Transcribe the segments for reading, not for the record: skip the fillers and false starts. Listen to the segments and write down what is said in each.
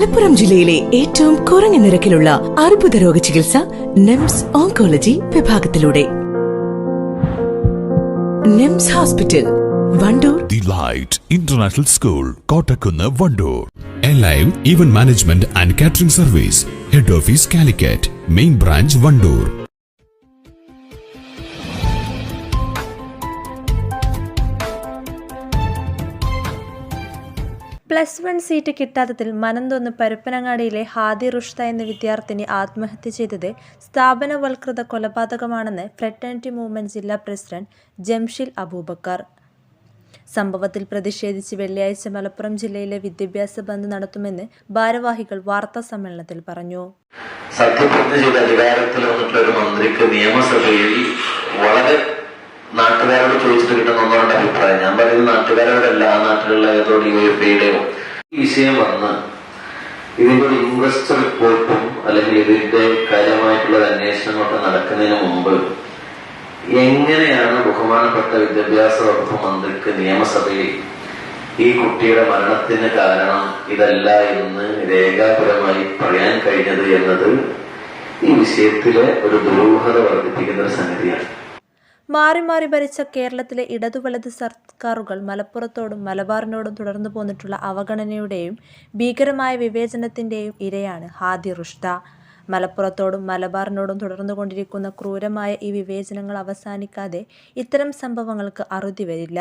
മലപ്പുറം ജില്ലയിലെ ഏറ്റവും കുറഞ്ഞ നിരക്കിലുള്ള അർബുദ രോഗ ചികിത്സ നിംസ് ഓങ്കോളജി വിഭാഗത്തിലൂടെ. NIMS hospital, Wandoor. The light international school, Kottakkunnu, Wandoor. Alive Event Management and Catering Service, Head Office Calicut, Main Branch Vandoor. +1 seat കിട്ടാത്തതിൽ മനംതൊന്ന് പരപ്പനങ്ങാടിയിലെ ഹാദി റുഷ്ത എന്ന വിദ്യാർത്ഥിനി ആത്മഹത്യ ചെയ്തത് സ്ഥാപനവൽകൃത കൊലപാതകമാണെന്ന് ഫ്രറ്റേണിറ്റി മൂവ്മെന്റ് ജില്ലാ പ്രസിഡന്റ് ജംഷിൽ അബൂബക്കർ. സംഭവത്തിൽ പ്രതിഷേധിച്ച് വെള്ളിയാഴ്ച മലപ്പുറം ജില്ലയിലെ വിദ്യാഭ്യാസ ബന്ദ് നടത്തുമെന്ന് ഭാരവാഹികൾ വാർത്താ സമ്മേളനത്തിൽ പറഞ്ഞു. സത്യപ്രതിജ്ഞ ചെയ്ത് അധികാരത്തിൽ വന്നിട്ടുള്ള ഒരു മന്ത്രിക്ക് നിയമസഭയിൽ വളരെ നാട്ടുകാരോട് ചോദിച്ചിട്ട് കിട്ടുന്ന ഒന്നുകൊണ്ട് അഭിപ്രായം, ഞാൻ പറയുന്നത് നാട്ടുകാരോടല്ല, ആ നാട്ടിലുള്ള ഏതോട് യുഎഫിയുടെയോ ഈ വിഷയം വന്ന് ഇതിന്റെ ഒരു ഇൻവെസ്റ്റ് റിപ്പോർട്ടും അല്ലെങ്കിൽ ഇതിന്റെ കാര്യമായിട്ടുള്ള അന്വേഷണങ്ങളൊക്കെ നടക്കുന്നതിന് മുമ്പ് എങ്ങനെയാണ് ബഹുമാനപ്പെട്ട വിദ്യാഭ്യാസ വകുപ്പ് മന്ത്രിക്ക് നിയമസഭയിൽ ഈ കുട്ടിയുടെ മരണത്തിന് കാരണം ഇതല്ല എന്ന് രേഖാപരമായി പറയാൻ കഴിഞ്ഞത് എന്നത് ഈ വിഷയത്തിലെ ഒരു ദുരൂഹത വർദ്ധിപ്പിക്കുന്ന ഒരു സംഗതിയാണ്. മാറി മാറി ഭരിച്ച കേരളത്തിലെ ഇടതുവലത് സർക്കാരുകൾ മലപ്പുറത്തോടും മലബാറിനോടും തുടർന്നു പോന്നിട്ടുള്ള അവഗണനയുടെയും ഭീകരമായ വിവേചനത്തിന്റെയും ഇരയാണ് ഹാദി റുഷ്ത. മലപ്പുറത്തോടും മലബാറിനോടും തുടർന്നുകൊണ്ടിരിക്കുന്ന ക്രൂരമായ ഈ വിവേചനങ്ങൾ അവസാനിക്കാതെ ഇത്തരം സംഭവങ്ങൾക്ക് അറുതി വരില്ല.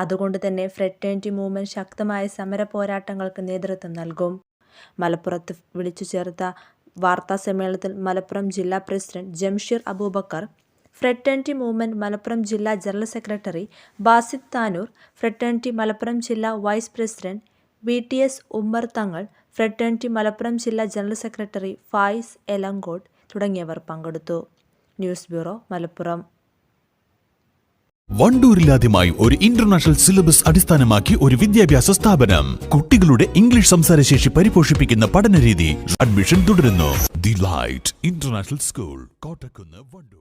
അതുകൊണ്ട് തന്നെ ഫ്രറ്റേണിറ്റി മൂവ്മെന്റ് ശക്തമായ സമര പോരാട്ടങ്ങൾക്ക് നേതൃത്വം നൽകും. മലപ്പുറത്ത് വിളിച്ചു ചേർത്ത വാർത്താ സമ്മേളനത്തിൽ മലപ്പുറം ജില്ലാ president Jamsheer Abubakar, fraternity movement Malappuram ജില്ലാ general secretary Basid Tanur, fraternity Malappuram ജില്ലാ വൈസ് പ്രസിഡന്റ് BTS ഉമ്മർ തങ്ങൾ, ഫ്രറ്റേണിറ്റി മലപ്പുറം ജില്ലാ ജനറൽ സെക്രട്ടറി ഫായിസ് എലങ്കോട് തുടങ്ങിയവർ പങ്കെടുത്തു. News bureau, Malappuram. വണ്ടൂരിലാദ്യമായി ഒരു ഇന്റർനാഷണൽ സിലബസ് അടിസ്ഥാനമാക്കി ഒരു വിദ്യാഭ്യാസ സ്ഥാപനം. കുട്ടികളുടെ ഇംഗ്ലീഷ് സംസാരശേഷി പരിപോഷിപ്പിക്കുന്ന പഠനരീതി. അഡ്മിഷൻ തുടരുന്നു. The light international school, Kottakkunnu, Wandoor.